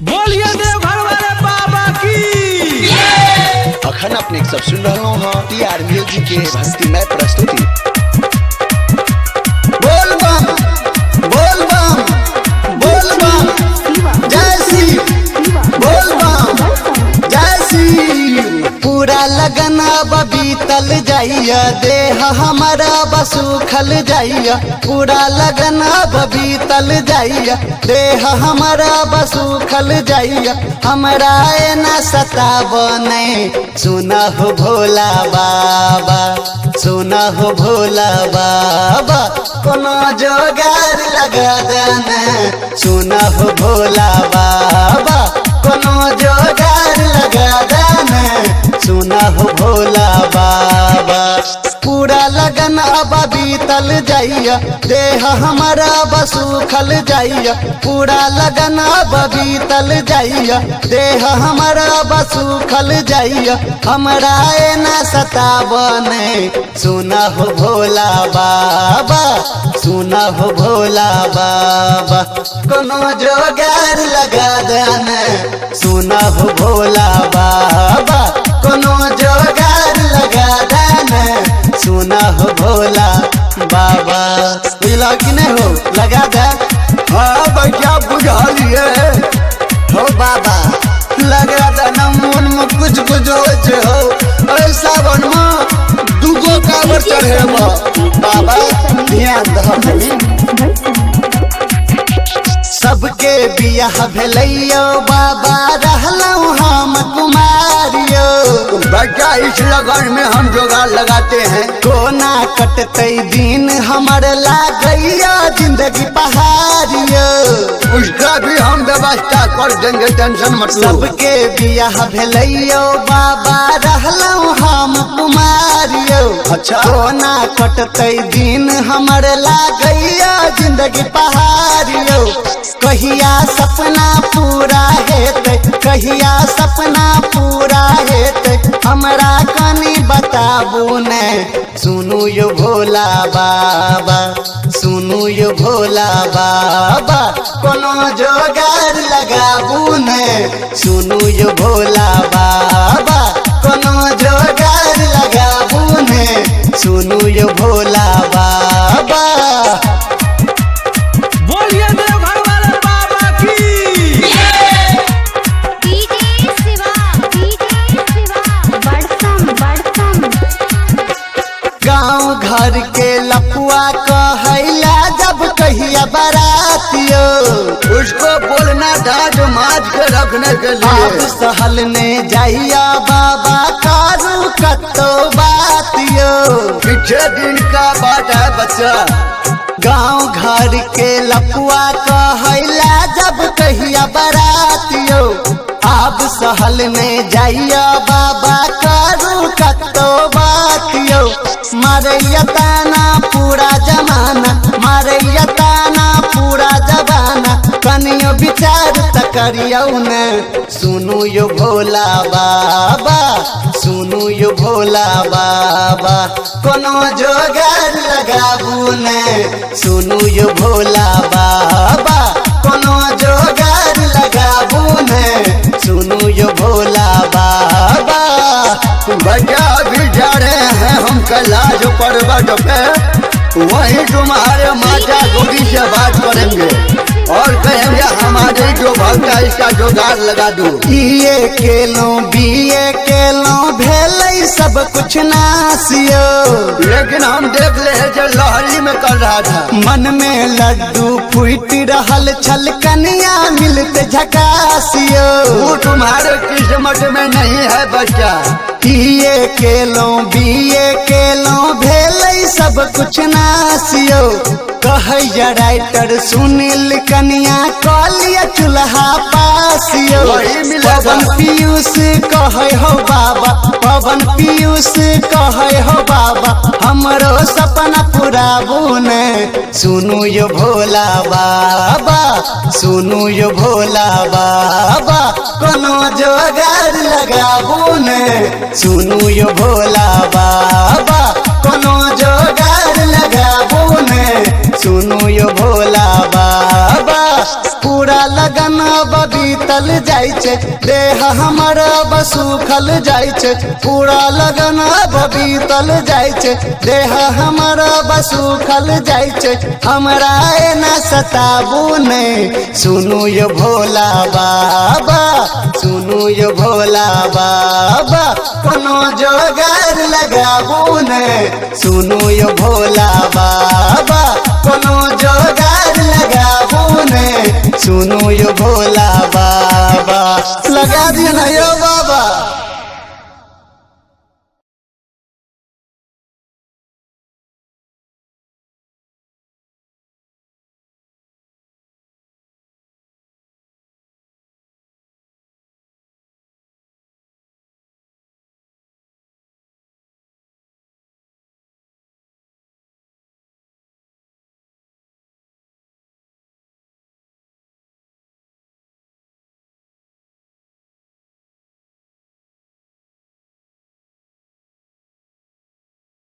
बोलिए देवघर वाले बाबा की। अखन अपने सब सुन रहे हो टीआर म्यूजिक के भक्तिमय प्रस्तुति। बोल बम बोल बम बोल बम जय श्री बोल बम जय श्री। पूरा लगन अब बीतल जाइया देह हमारा बसूखल जाइया। पूरा लगन अब बीतल जाइया देह हमारा बसूखल जाइया। हमरा न सतावने सुना हो भोला बाबा सुना हो भोला बाबा कोनो जोगार लगा देना। सुना हो भोला बाबा कोनो जोगार लगा देना। सुना हो भोला बाबा पूरा लगन अब बीतल जाइया देह हमारा बसूखल जाइया। पूरा लगन अब बीतल जाइया देह हमारा बसूखल जाइया। हमरा न सतावने सुना हो भोला बाबा सुना हो भोला बाबा कोनो जोगार लगा देना। सुना हो भोला बाबा कोनो जोगार लगा देना। सुना हो भोला बाबा बुझला कि नहीं हो लगा दे। हाँ भैया बुझा लिए हो बाबा लगा देना। मन में कुछ कुछ हो सावन में दूगो कावर चढ़े बाबा ध्यान दो। सबके बियाह भेलैयो बाबा रहलौ हम कुमारियो। बच्चा इस लगन में हम जोगाड़ लगाते हैं। कोना कटते दिन हमर लागैया जिंदगी पहाड़ियो। उसका भी हम व्यवस्था कर देंगे टेंशन मत लो। सबके बियाह भेलैयो बाबा रहलौ हम कुमारियो। अच्छा कोना कटते दिन हमर लागैया जिंदगी पहाड़ियो। कहिया सपना पूरा हेते कहिया सपना पूरा हेते हमरा कनी बताबू ने। सुनू यो भोला बाबा सुनू यो भोला बाबा कोनो जोगार लगाबू ने। सुनू यो भोला बाबा कोनो जोगार लगाबू ने। सुनू यो भोला बाबा। बोलिए देवघर वाले बाबा की। गाँव घर के लपुआ कहैला जब कहिया बरातियो। उसको बोलना डांट माज के रखने के लिए। आप सहल ने जाइया बाबा कारू कतो बातियो। पीछे दिन का बात है बच्चा। गाँव घर के लपुआ कहैला जब कहिया बरातियो। आप सहल ने जाइया बाबा कारू कतो बातियो। मारैया ताना पूरा जमाना मारैया ताना पूरा जमाना कनियो विचार त करियौ ने। सुनू यो भोला बाबा सुनू यो भोला बाबा कोनो जोगार लगाबू ने। सुनू यो भोला बाबा कोनो जोगार लगाबू ने। सुनू यो भोला बाबा। भैया भी जा रहे हैं हम कैलाश पर्वत पे। वहीं तुम्हारे माता गोदी से बात करेंगे और कहेंगे हमारे जो भक्त है इसका जोगाड़ लगा दो। ये केलो बीए केलो भेलै सब कुछ नासियो। लेकिन हम देख ले जो लहरी में कर रहा था। मन में लड्डू फूट रहल छल कन्या मिलते झकासियो। वो तुम्हारे किस्मत में नहीं है बच्चा। ये केलो बीए केलो भेलै सब कुछ नासियो। कहैया राइटर सुनील कन्या कलिया चूल्हा पासियो। पवन पीयूष कहे हो बाबा पवन पीयूष कहे हो बाबा हमरो सपना पुराबू ने। सुनू यो भोला बाबा सुनू यो भोला बाबा कोनो जोगार लगाबू ने। सुनू यो भोला बाबा कोनो जोगार लगाबू ने। सुनू यो भोला बाबा पूरा लगन बबी बीतल जाय छे देह हमर बसुखल जाय छे पूरा लगन अब बीतल जाय छे देह हमर बसुखल जाय छे हमरा एना सताबू नहीं सुनू ये भोला बाबा सुनू ये भोला बाबा कोनो जोगार लगाबू नहीं सुनू ये भोला बाबा कोनो जोगार लगाबू नहीं सुनू ये भोला बाबा लगा दिया ना यो